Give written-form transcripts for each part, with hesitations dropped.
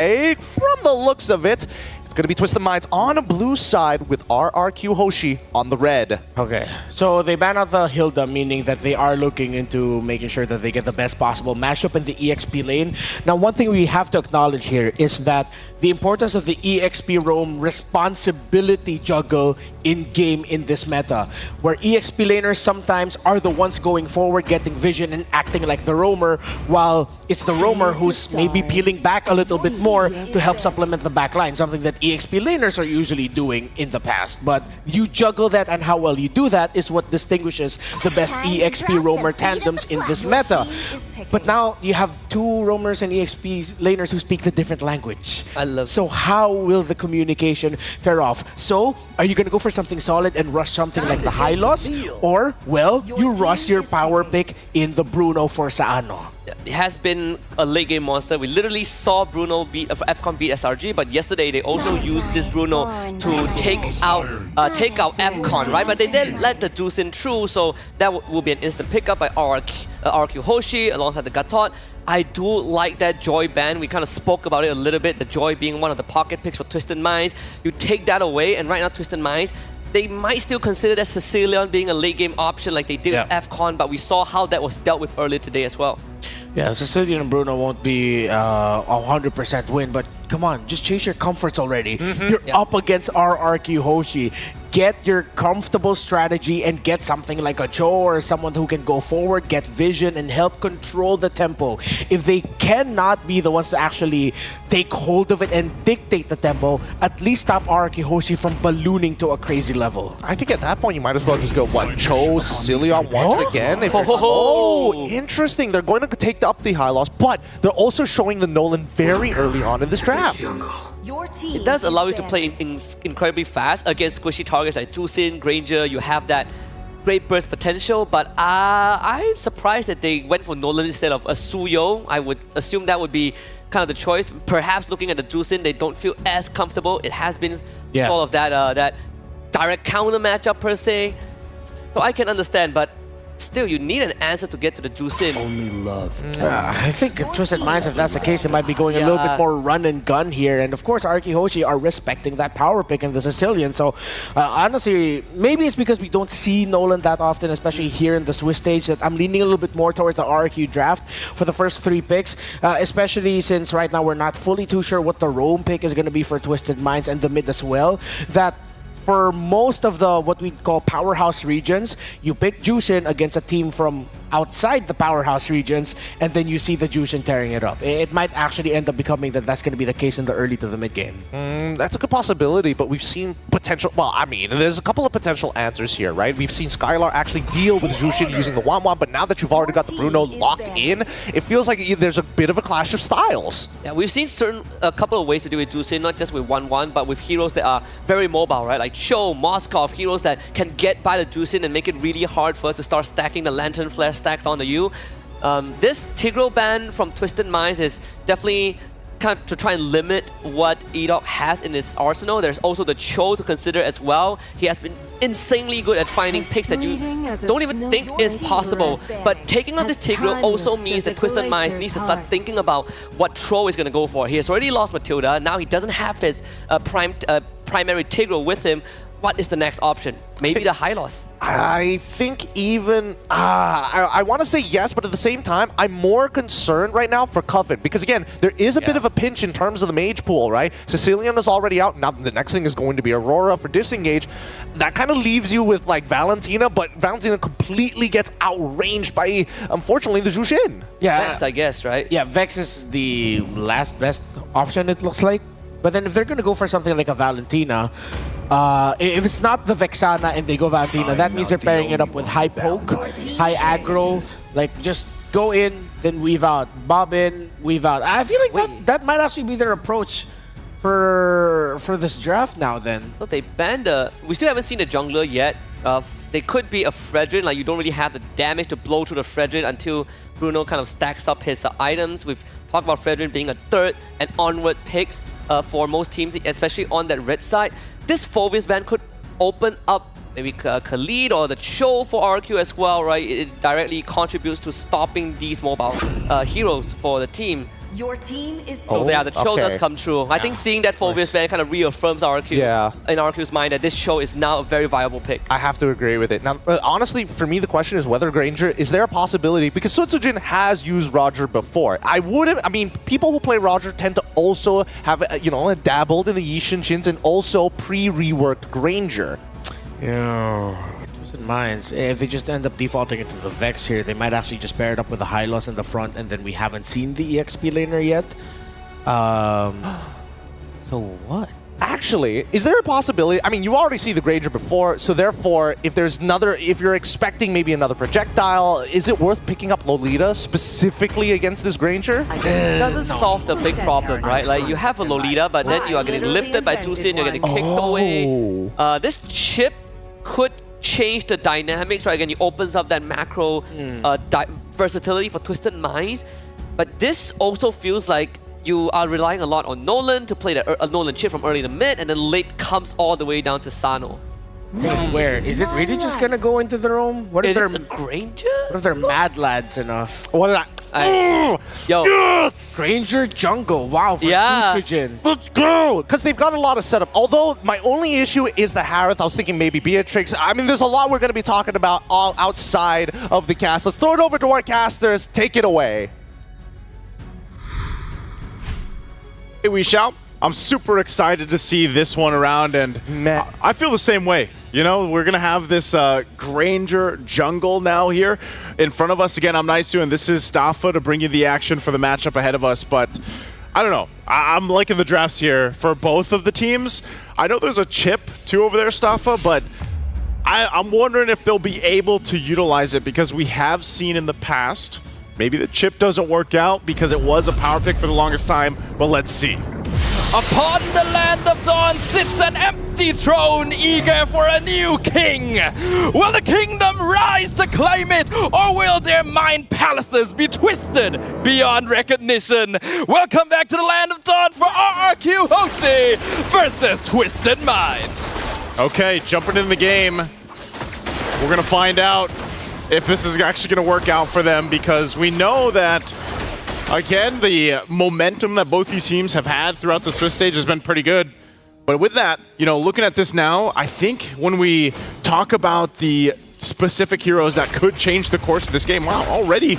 From the looks of it, it's going to be Twisted Minds on a blue side with RRQ Hoshi on the red. Okay, so they ban out the Hilda, meaning that they are looking into making sure that they get the best possible matchup in the EXP lane. Now, one thing we have to acknowledge here is that the importance of the EXP roam responsibility juggle in-game in this meta, where EXP laners sometimes are the ones going forward, getting vision and acting like the roamer, while it's the roamer who's maybe peeling back a little bit more to help supplement the back line, something that EXP laners are usually doing in the past. But you juggle that, and how well you do that is what distinguishes the best EXP roamer tandems in this meta. But now you have two roamers and EXP laners who speak the different language. So how will the communication fare off? So are you going to go for something solid and rush something like the high loss? Or, well, you rush your power pick in the Bruno for Saano? It has been a late game monster. We literally saw Bruno beat FCON beat SRG, but yesterday they also used this Bruno to take out FCON, right? But they didn't let the Juicin through, so that will be an instant pickup by RRQ Hoshi alongside the Gatot. I do like that Joy ban. We kind of spoke about it a little bit, the Joy being one of the pocket picks for Twisted Minds. You take that away, and right now Twisted Minds, they might still consider that Sicilian being a late game option like they did with FCON, but we saw how that was dealt with earlier today as well. Yeah, Sicilian and Bruno won't be a 100% win, but come on, just chase your comforts already. You're up against RRQ Hoshi. Get your comfortable strategy and get something like a Cho or someone who can go forward, get vision, and help control the tempo. If they cannot be the ones to actually take hold of it and dictate the tempo, at least stop RRQ Hoshi from ballooning to a crazy level. I think at that point you might as well just go, what, Cho, Sicilian once again? Interesting. They're going to take up the high loss, but they're also showing the Nolan very early on in this draft. It does allow you to play incredibly fast against squishy targets like Juicin, Granger. You have that great burst potential, but I'm surprised that they went for Nolan instead of a Suyo. I would assume that would be kind of the choice. Perhaps looking at the Juicin, they don't feel as comfortable. It has been sort of that direct counter matchup per se. So I can understand, but still, you need an answer to get to the Juicin. Only love. I think if Twisted Minds, if that's the case, it might be going a little bit more run and gun here. And of course, RRQ Hoshi are respecting that power pick in the Sicilian. So honestly, maybe it's because we don't see Nolan that often, especially here in the Swiss stage, that I'm leaning a little bit more towards the RRQ draft for the first 3 picks, especially since right now we're not fully too sure what the roam pick is going to be for Twisted Minds and the mid as well. That for most of the what we call powerhouse regions, you pick Juicin against a team from outside the powerhouse regions, and then you see the Juicin tearing it up. It might actually end up becoming that that's going to be the case in the early to the mid game. That's a good possibility, but we've seen potential. Well, I mean, there's a couple of potential answers here, right? We've seen Skylar actually deal with Juicin using the Wan, but now that you've already got the Bruno locked in, it feels like there's a bit of a clash of styles. Yeah, we've seen a couple of ways to do with Juicin, not just with 1-1, but with heroes that are very mobile, right? Like Cho, Moskov, heroes that can get by the Juicin and make it really hard for her to start stacking the Lantern Flare stacks onto you. This Tigro ban from Twisted Minds is definitely kind of to try and limit what Edok has in his arsenal. There's also the Cho to consider as well. He has been insanely good at finding picks that you don't even think is possible. But taking on this Tigro also means that Twisted Minds needs to start thinking about what Tro is going to go for. He has already lost Matilda. Now he doesn't have his primary Tigro with him. What is the next option? Maybe the high loss. I think even... I want to say yes, but at the same time, I'm more concerned right now for Coven. Because again, there is a bit of a pinch in terms of the mage pool, right? Sicilian is already out. Now the next thing is going to be Aurora for disengage. That kind of leaves you with like Valentina, but Valentina completely gets outranged by, unfortunately, the Juicin. Yeah, Vex, I guess, right? Yeah, Vex is the last best option, it looks like. But then if they're going to go for something like a Valentina, if it's not the Vexana and they go Valentina, that means they're pairing it up with high poke, high aggro, like just go in, then weave out, bob in, weave out. I feel like that might actually be their approach for this draft now then. So they banned we still haven't seen the jungler yet. They could be a Fredrin, like you don't really have the damage to blow through the Fredrin until Bruno kind of stacks up his items. We've talked about Fredrin being a 3rd and onward picks for most teams, especially on that red side. This Phovis ban could open up maybe Khalid or the Cho for RRQ as well, right? It directly contributes to stopping these mobile heroes for the team. Your team is Oh, yeah, the show does okay. come true. I think seeing that Phobius ban kind of reaffirms RRQ in RRQ's mind that this show is now a very viable pick. I have to agree with it. Now, honestly, for me, the question is whether Granger, is there a possibility? Because Sutsujin has used Roger before. I mean, people who play Roger tend to also have, dabbled in the Yi Shin-Shins and also pre-reworked Granger. Yeah. Twisted Minds. If they just end up defaulting into the Vex here, they might actually just pair it up with the Hylos in the front, and then we haven't seen the EXP laner yet. So what? Actually, is there a possibility? I mean, you already see the Granger before, so therefore, if you're expecting maybe another projectile, is it worth picking up Lolita specifically against this Granger? It doesn't solve the big problem, right? Like, you have a Lolita, but then you are getting lifted by Tusin, you're getting kicked away. This chip could change the dynamics, right? Again, it opens up that macro versatility for Twisted Minds, but this also feels like you are relying a lot on Nolan to play a Nolan chip from early to mid, and then late comes all the way down to Sano. Where? Is it really just gonna go into the roam? What if they're Granger? What if they're mad lads enough? What did Yo. Yes! Granger jungle, wow, for Sutsujin. Let's go! Because they've got a lot of setup. Although, my only issue is the Harith. I was thinking maybe Beatrix. I mean, there's a lot we're going to be talking about all outside of the cast. Let's throw it over to our casters. Take it away. Hey, we shall. I'm super excited to see this one around, and I feel the same way. You know, we're going to have this Granger jungle now here in front of us. Again, I'm Nisu, and this is Staffa to bring you the action for the matchup ahead of us. But I don't know. I'm liking the drafts here for both of the teams. I know there's a chip, too, over there, Staffa, but I'm wondering if they'll be able to utilize it, because we have seen in the past, maybe the chip doesn't work out because it was a power pick for the longest time, but let's see. Upon the land of dawn sits an empty throne, eager for a new king. Will the kingdom rise to claim it, or will their mind palaces be twisted beyond recognition? Welcome back to the land of dawn for RRQ Hoshi versus Twisted Minds. Okay, jumping in the game. We're going to find out if this is actually going to work out for them, because we know that, again, the momentum that both these teams have had throughout the Swiss stage has been pretty good. But with that, you know, looking at this now, I think when we talk about the specific heroes that could change the course of this game, wow, already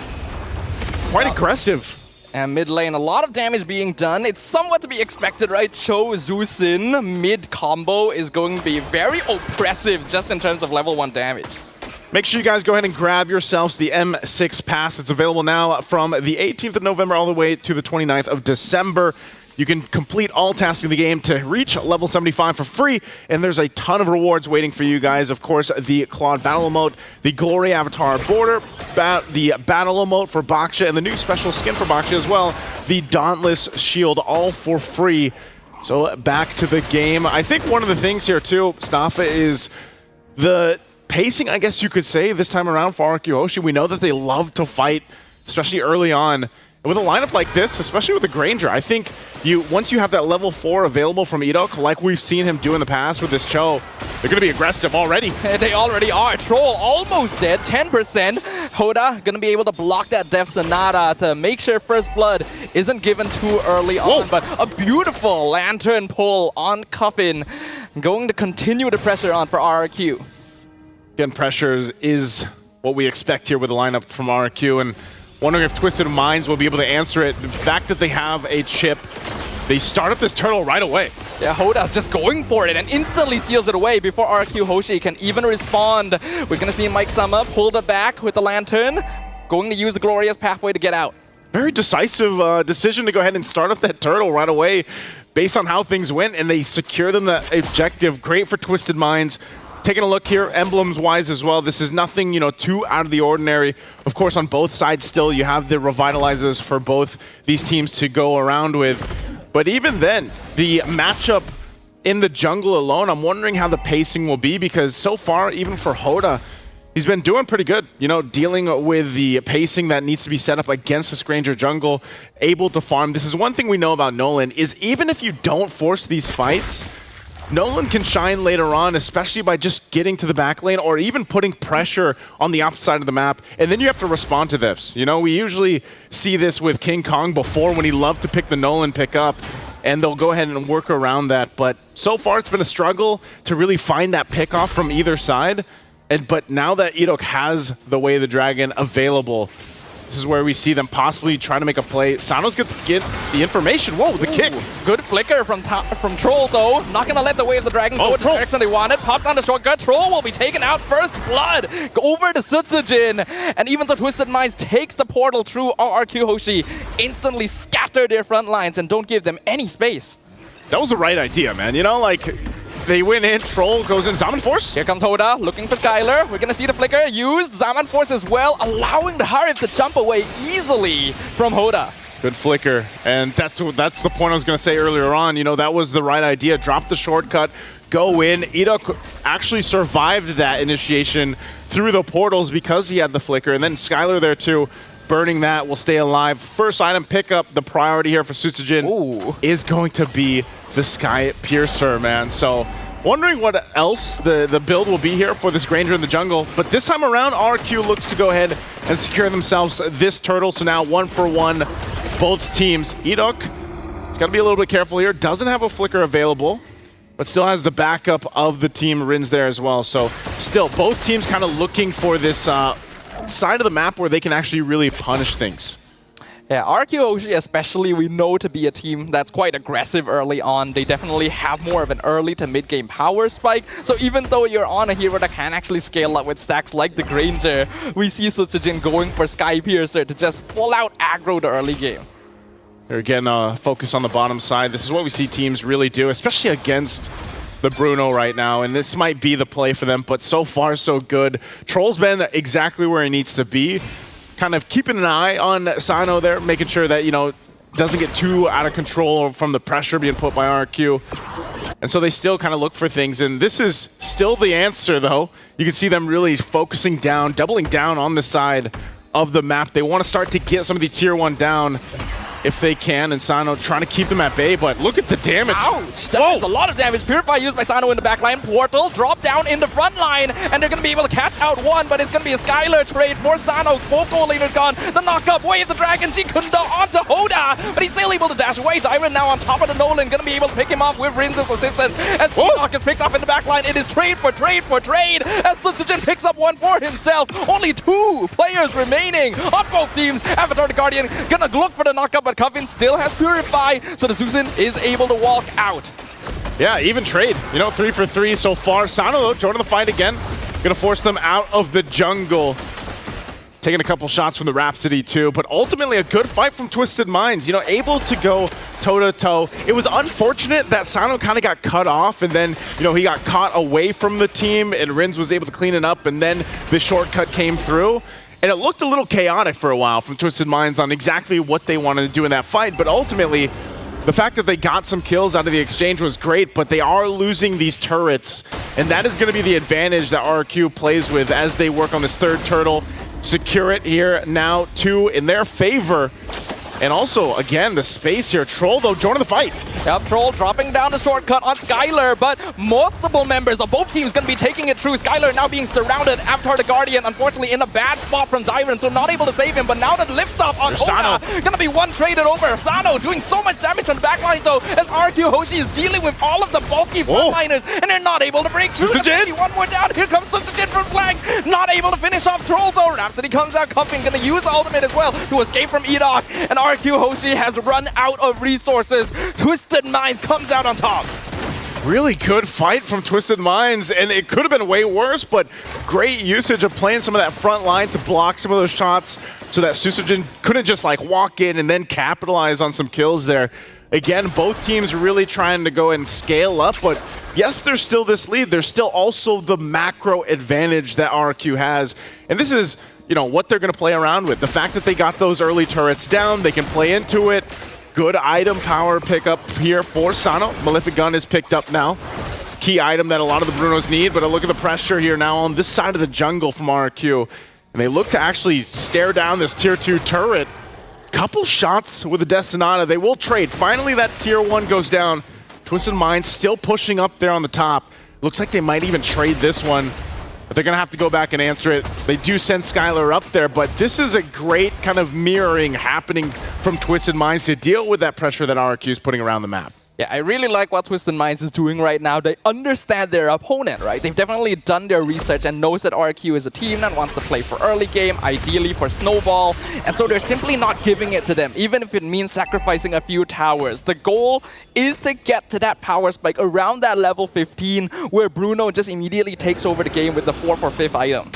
quite aggressive. And mid lane, a lot of damage being done. It's somewhat to be expected, right? Cho Zusin mid combo is going to be very oppressive just in terms of level 1 damage. Make sure you guys go ahead and grab yourselves the M6 pass. It's available now from the 18th of November all the way to the 29th of December. You can complete all tasks in the game to reach level 75 for free, and there's a ton of rewards waiting for you guys. Of course, the Claude Battle Emote, the Glory Avatar Border, the Battle Emote for Baksha, and the new special skin for Baksha as well, the Dauntless Shield, all for free. So back to the game. I think one of the things here too, Staffa, is the pacing, I guess you could say, this time around for RRQ Hoshi. We know that they love to fight, especially early on. And with a lineup like this, especially with the Granger, I think once you have that level 4 available from Edok, like we've seen him do in the past with this Cho, they're going to be aggressive already. They already are. Troll almost dead, 10%. Hoda going to be able to block that Death Sonata to make sure First Blood isn't given too early on. But a beautiful Lantern pull on Coffin, going to continue the pressure on for RRQ. Again, pressure is what we expect here with the lineup from RRQ, and wondering if Twisted Minds will be able to answer it. The fact that they have a chip, they start up this turtle right away. Yeah, Hoda's just going for it and instantly seals it away before RRQ Hoshi can even respond. We're going to see Mike Summer pull the back with the Lantern, going to use the Glorious Pathway to get out. Very decisive decision to go ahead and start up that turtle right away based on how things went, and they secure them the objective. Great for Twisted Minds. Taking a look here, emblems-wise as well, this is nothing, too out of the ordinary. Of course, on both sides still, you have the revitalizers for both these teams to go around with. But even then, the matchup in the jungle alone, I'm wondering how the pacing will be, because so far, even for Hoda, he's been doing pretty good, dealing with the pacing that needs to be set up against this Granger jungle, able to farm. This is one thing we know about Nolan, is even if you don't force these fights, Nolan can shine later on, especially by just getting to the back lane or even putting pressure on the opposite side of the map. And then you have to respond to this. You know, we usually see this with King Kong before when he loved to pick the Nolan pick up, and they'll go ahead and work around that. But so far, it's been a struggle to really find that pick off from either side. But now that Edok has the Way of the Dragon available, this is where we see them possibly trying to make a play. Sano's gonna get the information. Whoa, the kick. Good flicker from Troll, though. Not gonna let the Way of the Dragon go in the direction they wanted. Pops down the shortcut. Troll will be taken out first blood. Over to Sutsujin. And even though Twisted Minds takes the portal through, RRQ Hoshi instantly scatter their front lines and don't give them any space. That was the right idea, man. You know, like, they went in, Troll goes in, Zaman Force. Here comes Hoda, looking for Skylar. We're gonna see the flicker used. Zaman Force as well, allowing the Harif to jump away easily from Hoda. Good flicker, and that's the point I was gonna say earlier on. You know, that was the right idea. Drop the shortcut, go in. Edok actually survived that initiation through the portals because he had the flicker, and then Skylar there too. Burning that will stay alive. First item pickup, the priority here for Sutsujin is going to be the Sky Piercer, man. So wondering what else the build will be here for this Granger in the jungle. But this time around, RRQ looks to go ahead and secure themselves this turtle. So now 1-for-1, both teams. Edok, it's got to be a little bit careful here. Doesn't have a flicker available, but still has the backup of the team Rins there as well. So still, both teams kind of looking for this side of the map where they can actually really punish things. Yeah, RRQ Hoshi especially, we know to be a team that's quite aggressive early on. They definitely have more of an early to mid-game power spike. So even though you're on a hero that can actually scale up with stacks like the Granger, we see Sutsujin going for Sky Piercer to just full out aggro the early game. Here again, focus on the bottom side. This is what we see teams really do, especially against the Bruno right now, and this might be the play for them, but so far so good. Troll's been exactly where he needs to be. Kind of keeping an eye on Sano there, making sure that, you know, doesn't get too out of control from the pressure being put by RRQ. And so they still kind of look for things, and this is still the answer, though. You can see them really focusing down, doubling down on the side of the map. They want to start to get some of the tier 1 down if they can, and Sano trying to keep them at bay, but look at the damage. Ouch! That is a lot of damage. Purify used by Sano in the back line. Portal drop down in the front line, and they're going to be able to catch out one, but it's going to be a Skylar trade for Sano. Both goal laners gone. The knock-up, Way of the Dragon, Jikunda onto Hoda, but he's still able to dash away. Dyron now on top of the Nolan, going to be able to pick him off with Rin's assistance. As Enoch is picked up in the back line, it is trade for trade for trade, as Sutsujin picks up one for himself. Only 2 players remaining on both teams. Avatar the Guardian going to look for the knock-up, but Coven still has Purify, so the Susan is able to walk out. Yeah, even trade. You know, 3 for 3 so far. Sano, though, joining the fight again. Gonna force them out of the jungle. Taking a couple shots from the Rhapsody, too. But ultimately, a good fight from Twisted Minds. You know, able to go toe-to-toe. It was unfortunate that Sano kind of got cut off, and then, you know, he got caught away from the team, and Rins was able to clean it up, and then the shortcut came through. And it looked a little chaotic for a while from Twisted Minds on exactly what they wanted to do in that fight. But ultimately, the fact that they got some kills out of the exchange was great, but they are losing these turrets. And that is going to be the advantage that RRQ plays with as they work on this third turtle. Secure it here now, 2 in their favor. And also, again, the space here. Troll, though, joining the fight. Yep, Troll dropping down the shortcut on Skylar, but multiple members of both teams going to be taking it through. Skylar now being surrounded. Avatar the Guardian, unfortunately, in a bad spot from Dyron, so not able to save him. But now the lift up on Hoda, going to be one traded over. Sano doing so much damage on the backline, though, as RRQ Hoshi is dealing with all of the bulky frontliners, and they're not able to break through. One more down. Here comes Sutsujin from flank. Not able to finish off Troll, though. Rhapsody comes out, Cuffing, going to use ultimate as well to escape from Edok. And RRQ Hoshi has run out of resources. Twisted Minds comes out on top. Really good fight from Twisted Minds, and it could have been way worse, but great usage of playing some of that front line to block some of those shots so that Sutsujin couldn't just like walk in and then capitalize on some kills there. Again, both teams really trying to go and scale up, but yes, there's still this lead. There's still also the macro advantage that RRQ has, and this is, you know, what they're going to play around with. The fact that they got those early turrets down, they can play into it. Good item power pickup here for Sano. Malefic Gun is picked up now. Key item that a lot of the Brunos need, but a look at the pressure here now on this side of the jungle from RRQ. And they look to actually stare down this tier 2 turret. Couple shots with the Destinata. They will trade. Finally, that tier 1 goes down. Twisted Minds still pushing up there on the top. Looks like they might even trade this one, but they're going to have to go back and answer it. They do send Skylar up there, but this is a great kind of mirroring happening from Twisted Minds to deal with that pressure that RRQ is putting around the map. Yeah, I really like what Twisted Minds is doing right now. They understand their opponent, right? They've definitely done their research and knows that RRQ is a team that wants to play for early game, ideally for snowball, and so they're simply not giving it to them, even if it means sacrificing a few towers. The goal is to get to that power spike around that level 15, where Bruno just immediately takes over the game with the 4 for 5th item.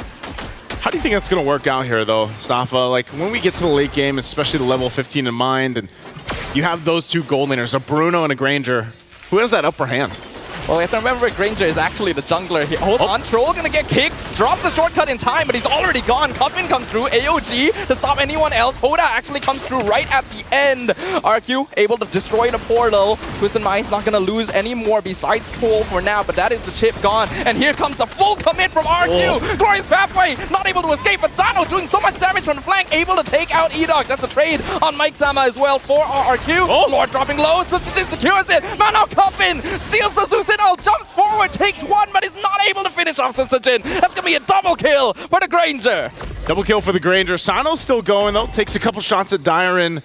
How do you think that's going to work out here, though, Staffa? Like, when we get to the late game, especially the level 15 in mind, and you have those two gold laners, a Bruno and a Granger, who has that upper hand? Well, you have to remember Granger is actually the jungler here. Hold on, Troll gonna get kicked. Drops the shortcut in time, but he's already gone. Cuffin comes through, AOG to stop anyone else. Hoda actually comes through right at the end. RQ able to destroy the portal. Twisted Mind's not gonna lose any more besides Troll for now, but that is the chip gone. And here comes the full commit from RQ. Glorious Pathway, not able to escape, but Sano doing so much damage from the flank, able to take out Edog. That's a trade on Mike Sama as well for RRQ. Lord dropping low, Sutsujin secures it. Mano Cuffin steals the Zeus. Jumps forward, takes one, but is not able to finish off Sutsujin. That's gonna be a double kill for the Granger. Double kill for the Granger. Sano's still going, though. Takes a couple shots at Dyron.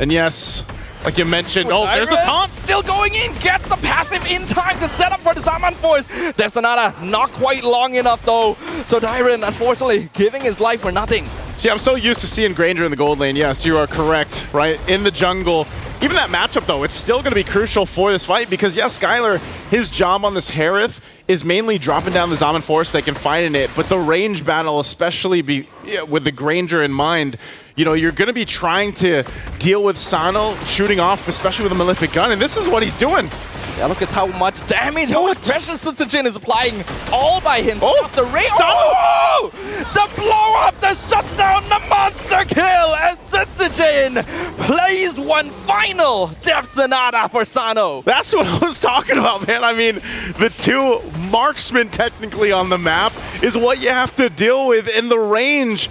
And yes, like you mentioned, there's the taunt. Still going in, gets the passive in time to set up for the Zaman Force. Death Sonata not quite long enough, though. So Dyron, unfortunately, giving his life for nothing. See, I'm so used to seeing Granger in the gold lane. Yes, you are correct, right? In the jungle. Even that matchup, though, it's still going to be crucial for this fight because, yes, Skylar, his job on this Harith is mainly dropping down the Zaman Force they can fight in it, but the range battle, especially with the Granger in mind, you know, you're going to be trying to deal with Sano shooting off, especially with a Malefic gun, and this is what he's doing. Yeah, look at how much damage, how much pressure Sutsujin is applying all by himself. The range. Oh! The blow up, the shutdown, the monster kill as Sutsujin plays one final Death Sonata for Sano. That's what I was talking about, man. I mean, the two marksmen technically on the map is what you have to deal with in the range.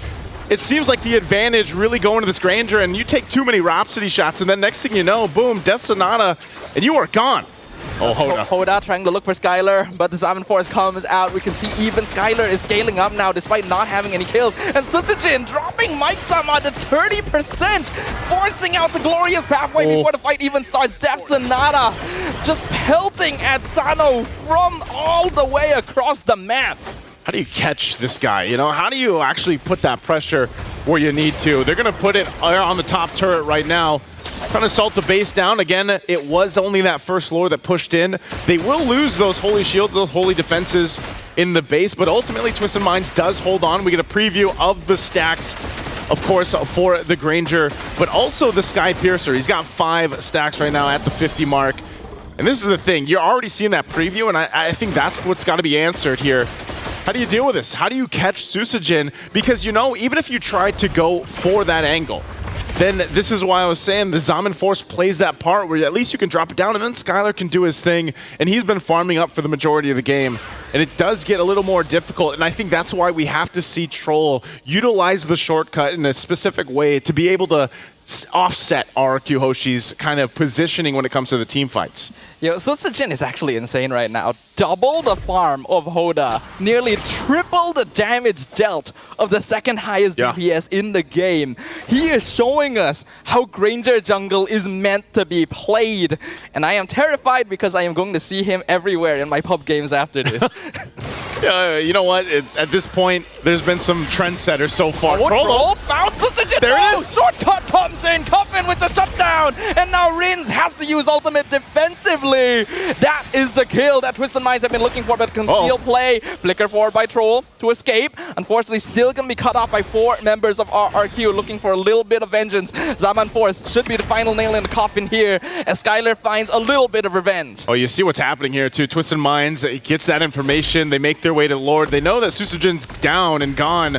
It seems like the advantage really going to this Granger, and you take too many Rhapsody shots, and then next thing you know, boom, Death Sonata, and you are gone. Oh, Hoda. Hoda trying to look for Skylar, but the Zaman Force comes out. We can see even Skylar is scaling up now despite not having any kills. And Sutsujin dropping Mike Sama to 30%, forcing out the glorious pathway before the fight even starts. Death Sonata just pelting at Sano from all the way across the map. How do you catch this guy? You know, how do you actually put that pressure where you need to? They're going to put it on the top turret right now. Trying to salt the base down. Again, it was only that first lore that pushed in. They will lose those holy shields, those holy defenses in the base, but ultimately Twisted Minds does hold on. We get a preview of the stacks, of course, for the Granger, but also the Sky Piercer. He's got 5 stacks right now at the 50 mark. And this is the thing. You're already seeing that preview, and I think that's what's got to be answered here. How do you deal with this? How do you catch Sutsujin? Because, you know, even if you try to go for that angle, then this is why I was saying the Zaman Force plays that part where at least you can drop it down and then Skylar can do his thing. And he's been farming up for the majority of the game. And it does get a little more difficult. And I think that's why we have to see Troll utilize the shortcut in a specific way to be able to offset RRQ Hoshi's kind of positioning when it comes to the team fights. Yo, Sutsujin is actually insane right now. Double the farm of Hoda, nearly triple the damage dealt of the second highest DPS in the game. He is showing us how Granger jungle is meant to be played. And I am terrified because I am going to see him everywhere in my pub games after this. You know what? At this point, there's been some trendsetters so far. Troll found Sutsujin. There it is. Shortcut comes in. Cuffin with the shutdown. And now Rins has to use ultimate defensively. That is the kill that Twisted Minds have been looking for, but can still play. Flicker forward by Troll to escape. Unfortunately, still going to be cut off by 4 members of RRQ looking for a little bit of vengeance. Zaman Force should be the final nail in the coffin here as Skylar finds a little bit of revenge. Oh, you see what's happening here too. Twisted Minds gets that information. They make their way to Lord. They know that Sutsujin's down and gone.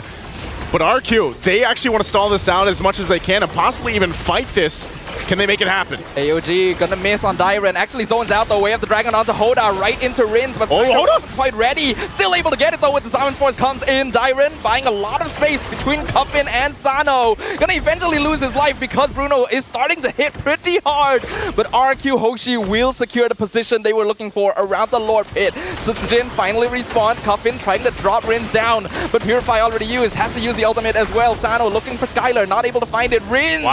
But RQ, they actually want to stall this out as much as they can and possibly even fight this Can they make it happen? AOG gonna miss on Dyren. Actually zones out the way of the Dragon onto Hoda, right into Rins, but Hoda wasn't quite ready. Still able to get it though with the Silent Force comes in. Dyren buying a lot of space between Cuffin and Sano. Gonna eventually lose his life because Bruno is starting to hit pretty hard. But RRQ Hoshi will secure the position they were looking for around the Lord Pit. Sutsujin finally respawned. Cuffin trying to drop Rins down, but Purify already used. Has to use the ultimate as well. Sano looking for Skylar, not able to find it. Rins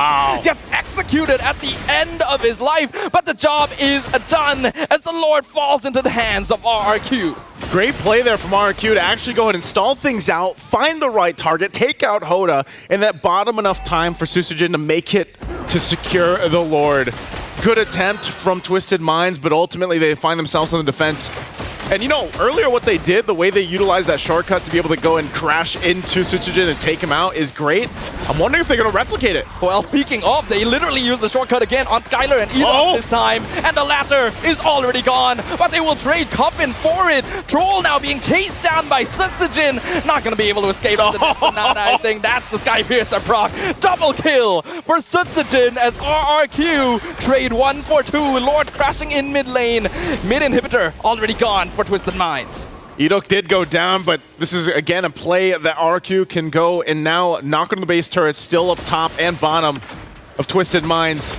gets executed at the end of his life, but the job is done as the Lord falls into the hands of RRQ. Great play there from RRQ to actually go ahead and stall things out, find the right target, take out Hoda, and that bought him enough time for Susujin to make it to secure the Lord. Good attempt from Twisted Minds, but ultimately they find themselves on the defense. And you know, earlier what they did, the way they utilized that shortcut to be able to go and crash into Sutsujin and take him out is great. I'm wondering if they're going to replicate it. Well, speaking of, they literally used the shortcut again on Skylar and Elon this time, and the latter is already gone, but they will trade Cuffin for it. Troll now being chased down by Sutsujin, not going to be able to escape into the Sonata. I think that's the Sky Piercer proc. Double kill for Sutsujin as RRQ trade 1 for 2. Lord crashing in mid lane. Mid inhibitor already gone for Twisted Minds. Edok did go down, but this is, again, a play that RRQ can go and now knock on the base turret, still up top and bottom of Twisted Minds.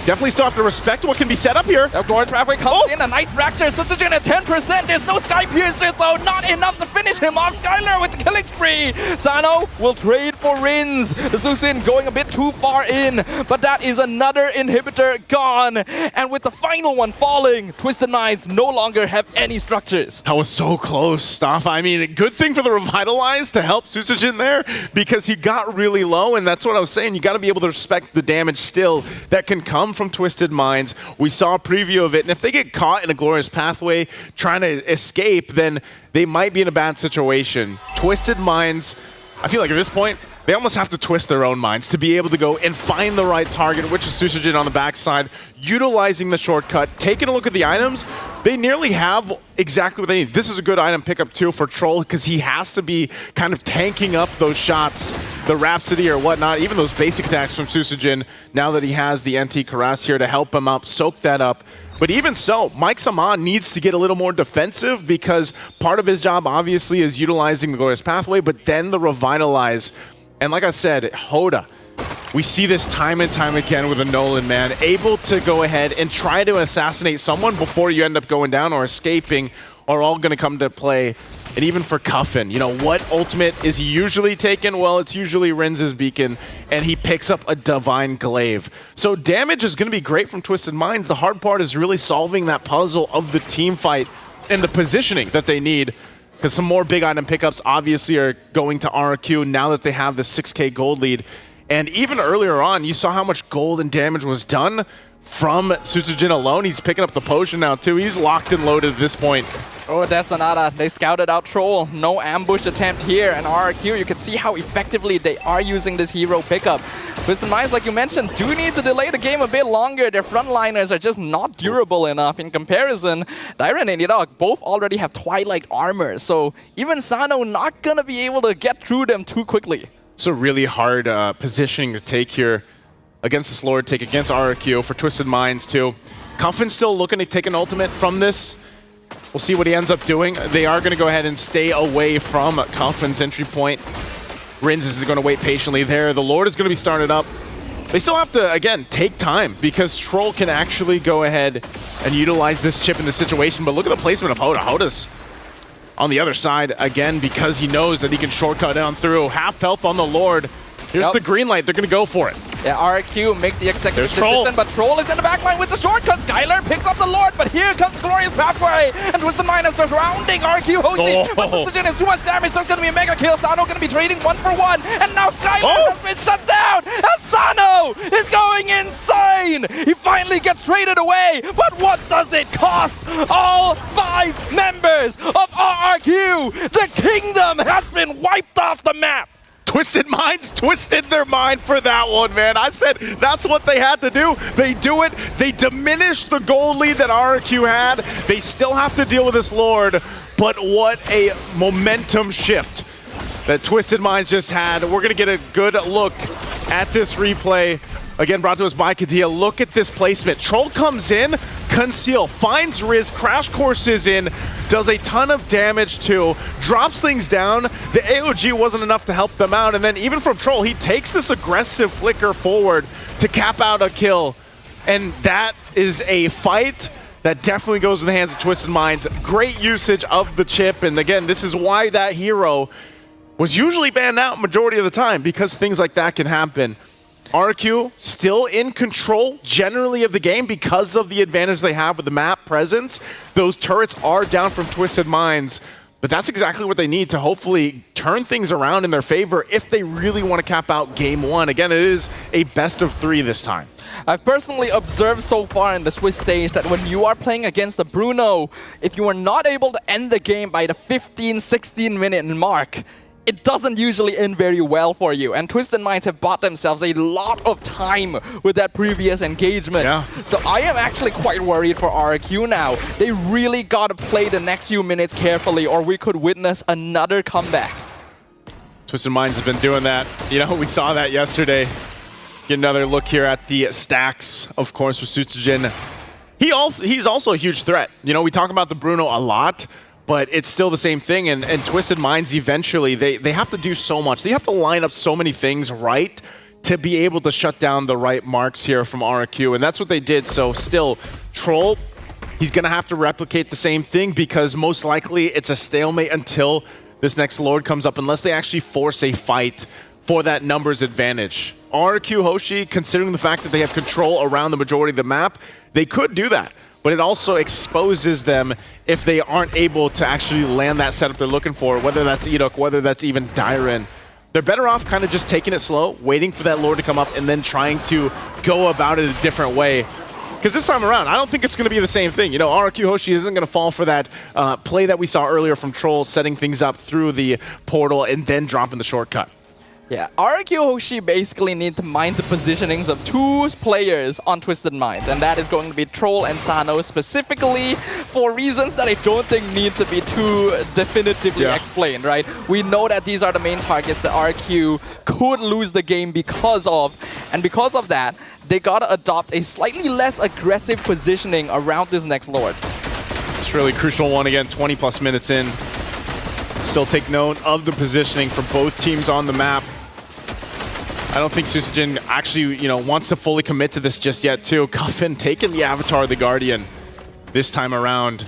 Definitely still have to respect what can be set up here. Glorious Pathway comes in, a nice fracture. Sutsujin at 10%. There's no Sky Piercer, though. Not enough to finish him off. Skylar with the killing spree. Sano will trade for Rins. The Susin going a bit too far in, but that is another inhibitor gone. And with the final one falling, Twisted Minds no longer have any structures. That was so close, Staff. I mean, good thing for the Revitalize to help Susujin there because he got really low, and that's what I was saying. You got to be able to respect the damage still that can come from Twisted Minds. We saw a preview of it, and if they get caught in a Glorious Pathway trying to escape, then they might be in a bad situation. Twisted Minds, I feel like at this point, they almost have to twist their own minds to be able to go and find the right target, which is Susujin on the backside, utilizing the shortcut, taking a look at the items. They nearly have exactly what they need. This is a good item pickup too for Troll because he has to be kind of tanking up those shots, the Rhapsody or whatnot, even those basic attacks from Susujin, now that he has the NT Karas here to help him up, soak that up. But even so, Mike Saman needs to get a little more defensive because part of his job obviously is utilizing the Glorious Pathway, but then the Revitalize. And like I said, Hoda, we see this time and time again with a Nolan, man, able to go ahead and try to assassinate someone before you end up going down or escaping are all going to come to play. And even for Cuffin, you know, what ultimate is he usually taking? Well, it's usually Rins' Beacon, and he picks up a Divine Glaive. So damage is going to be great from Twisted Minds. The hard part is really solving that puzzle of the team fight and the positioning that they need. Because some more big item pickups obviously are going to RRQ now that they have the 6K gold lead. And even earlier on, you saw how much gold and damage was done from Sutsujin alone. He's picking up the potion now too. He's locked and loaded at this point. Oh, that's Sonata. They scouted out Troll. No ambush attempt here. And RRQ, you can see how effectively they are using this hero pickup. Twisted Minds, like you mentioned, do need to delay the game a bit longer. Their frontliners are just not durable enough. In comparison, Dyren and Yidok both already have Twilight armor. So even Sano not going to be able to get through them too quickly. It's a really hard positioning to take here against this Lord, take against RRQ for Twisted Minds too. Cuffin's still looking to take an ultimate from this. We'll see what he ends up doing. They are going to go ahead and stay away from Cuffin's entry point. Rins is going to wait patiently there. The Lord is going to be started up. They still have to, again, take time because Troll can actually go ahead and utilize this chip in the situation. But look at the placement of Hoda. Hoda's on the other side again because he knows that he can shortcut down through. Half health on the Lord. Here's the green light. They're going to go for it. Yeah, RRQ makes the executive decision, but Troll is in the backline with the shortcut. Skylar picks up the Lord, but here comes Glorious Pathway, and Twisted Minds surrounding RRQ Hoshi. But Sutsujin is too much damage, so it's going to be a mega kill. Sano going to be trading 1 for 1, and now Skylar has been shut down, and Sano is going insane. He finally gets traded away, but what does it cost? All 5 members of RRQ. The kingdom has been wiped off the map. Twisted Minds twisted their mind for that one, man. I said that's what they had to do. They do it. They diminish the gold lead that RRQ had. They still have to deal with this Lord, but what a momentum shift that Twisted Minds just had. We're going to get a good look at this replay Again, brought to us by Kadia. Look at this placement. Troll comes in, conceal, finds Riz, crash courses in, does a ton of damage too, drops things down. The AOG wasn't enough to help them out, and then even from Troll, he takes this aggressive flicker forward to cap out a kill. And that is a fight that definitely goes in the hands of Twisted Minds. Great usage of the chip, and again, this is why that hero was usually banned out majority of the time, because things like that can happen. RRQ still in control generally of the game because of the advantage they have with the map presence. Those turrets are down from Twisted Minds, but that's exactly what they need to hopefully turn things around in their favor if they really want to cap out game one. Again, it is a best of 3 this time. I've personally observed so far in the Swiss stage that when you are playing against a Bruno, if you are not able to end the game by the 15-16 minute mark, it doesn't usually end very well for you. And Twisted Minds have bought themselves a lot of time with that previous engagement. Yeah. So I am actually quite worried for RRQ now. They really got to play the next few minutes carefully, or we could witness another comeback. Twisted Minds has been doing that. You know, we saw that yesterday. Get another look here at the stacks, of course, with Sutsujin. He's also a huge threat. You know, we talk about the Bruno a lot, but it's still the same thing, and Twisted Minds eventually, they have to do so much. They have to line up so many things right to be able to shut down the right marks here from RRQ, and that's what they did. So still, Troll, he's going to have to replicate the same thing because most likely it's a stalemate until this next Lord comes up, unless they actually force a fight for that numbers advantage. RRQ Hoshi, considering the fact that they have control around the majority of the map, they could do that. But it also exposes them if they aren't able to actually land that setup they're looking for, whether that's Edok, whether that's even Dyren. They're better off kind of just taking it slow, waiting for that Lord to come up, and then trying to go about it a different way. Because this time around, I don't think it's going to be the same thing. You know, RRQ Hoshi isn't going to fall for that play that we saw earlier from Troll, setting things up through the portal and then dropping the shortcut. Yeah, RRQ Hoshi basically need to mind the positionings of 2 players on Twisted Minds, and that is going to be Troll and Sano specifically for reasons that I don't think need to be too definitively explained, right? We know that these are the main targets that RRQ could lose the game because of, and because of that, they gotta adopt a slightly less aggressive positioning around this next Lord. It's a really crucial one again, 20 plus minutes in. Still take note of the positioning for both teams on the map. I don't think Sutsujin actually, you know, wants to fully commit to this just yet, too. Cuffin taking the Avatar of the Guardian this time around.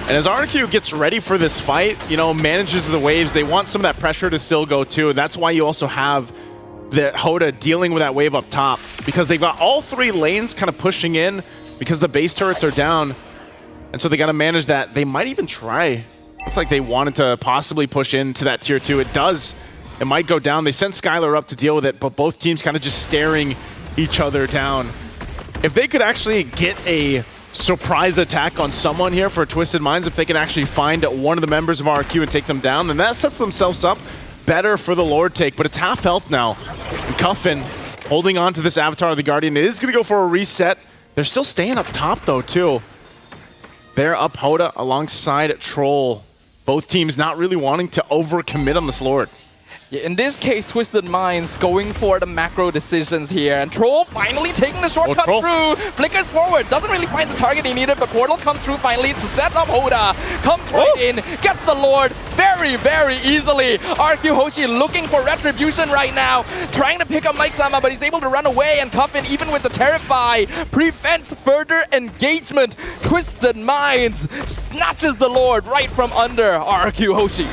And as RRQ gets ready for this fight, you know, manages the waves, they want some of that pressure to still go, too. And that's why you also have the Hoda dealing with that wave up top, because they've got all 3 lanes kind of pushing in because the base turrets are down. And so they got to manage that. They might even try. Looks like they wanted to possibly push into that tier 2. It does. It might go down. They sent Skylar up to deal with it, but both teams kind of just staring each other down. If they could actually get a surprise attack on someone here for Twisted Minds, if they can actually find one of the members of RRQ and take them down, then that sets themselves up better for the Lord take. But it's half health now. And Cuffin holding on to this Avatar of the Guardian. It is going to go for a reset. They're still staying up top, though, too. They're up Hoda alongside Troll. Both teams not really wanting to overcommit on this Lord. Yeah, in this case, Twisted Minds going for the macro decisions here, and Troll finally taking the shortcut through, flickers forward, doesn't really find the target he needed, but Portal comes through finally to set up Hoda, comes right in, gets the Lord very, very easily. RRQ Hoshi looking for retribution right now, trying to pick up Mike Sama, but he's able to run away, and Cuffin, even with the Terrify, prevents further engagement. Twisted Minds snatches the Lord right from under RRQ Hoshi.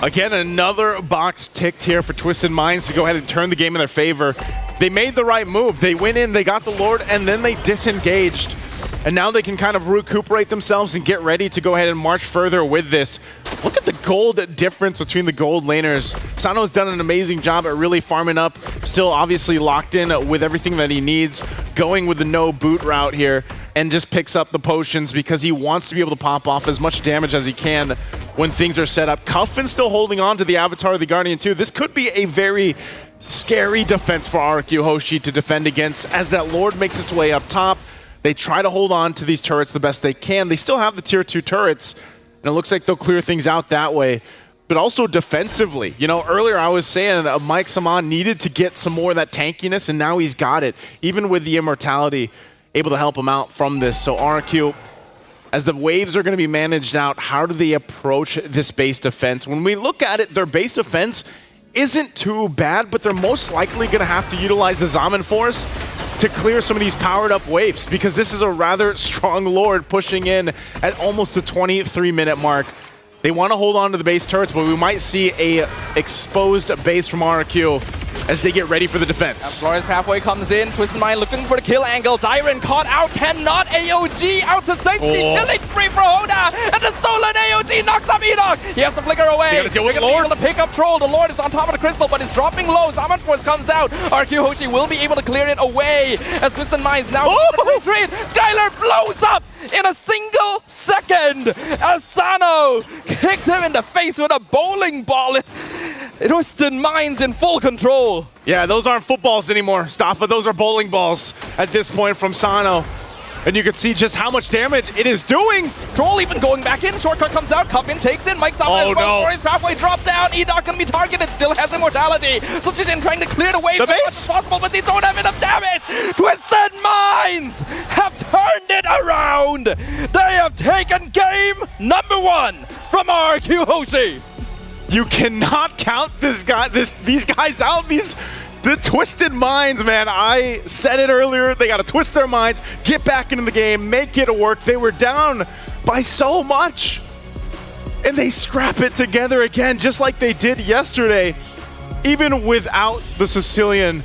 Again, another box ticked here for Twisted Minds to go ahead and turn the game in their favor. They made the right move. They went in, they got the Lord, and then they disengaged. And now they can kind of recuperate themselves and get ready to go ahead and march further with this. Look at the gold difference between the gold laners. Sano's done an amazing job at really farming up. Still obviously locked in with everything that he needs. Going with the no boot route here. And just picks up the potions because he wants to be able to pop off as much damage as he can when things are set up. Cuffin still holding on to the Avatar of the Guardian too. This could be a very scary defense for RRQ Hoshi to defend against as that Lord makes its way up top. They try to hold on to these turrets the best they can. They still have the tier 2 turrets, and it looks like they'll clear things out that way. but also defensively. You know, earlier I was saying Mike Saman needed to get some more of that tankiness, and now he's got it, even with the immortality, able to help him out from this. So RRQ, as the waves are going to be managed out, how do they approach this base defense? When we look at it, their base defense isn't too bad, but they're most likely going to have to utilize the Zaman Force to clear some of these powered-up waves, because this is a rather strong Lord pushing in at almost the 23-minute mark. They want to hold on to the base turrets, but we might see a exposed base from RRQ as they get ready for the defense. Flores Pathway comes in, Twisted Mind looking for the kill angle. Dyron caught out, cannot AOG out to safety. Killing spree for Hoda, and the stolen AOG knocks up Enoch. He has to flicker away. They gotta deal with They're the Lord. able to pick up Troll. The Lord is on top of the crystal, but it's dropping low. Zaman Force comes out. RRQ Hoshi will be able to clear it away as Twisted Mind's now retreat. Skylar blows up in a single second as Sano kicks him in the face with a bowling ball. Twisted Mind's in full control. Yeah, those aren't footballs anymore, Staffa. Those are bowling balls at this point from Sano. And you can see just how much damage it is doing. Troll even going back in. Shortcut comes out. Cuffin takes in. Mike Sama Oh, no. His pathway drop down. Enoch gonna be targeted. Still has immortality. Suchijin trying to clear the way The as much base. as possible, but they don't have enough damage. Twisted Minds have turned it around. They have taken game #1 from RRQ Hoshi. You cannot count these guys out. The Twisted Minds, man. I said it earlier. They got to twist their minds, get back into the game, make it work. They were down by so much, and they scrap it together again, just like they did yesterday, even without the Sicilian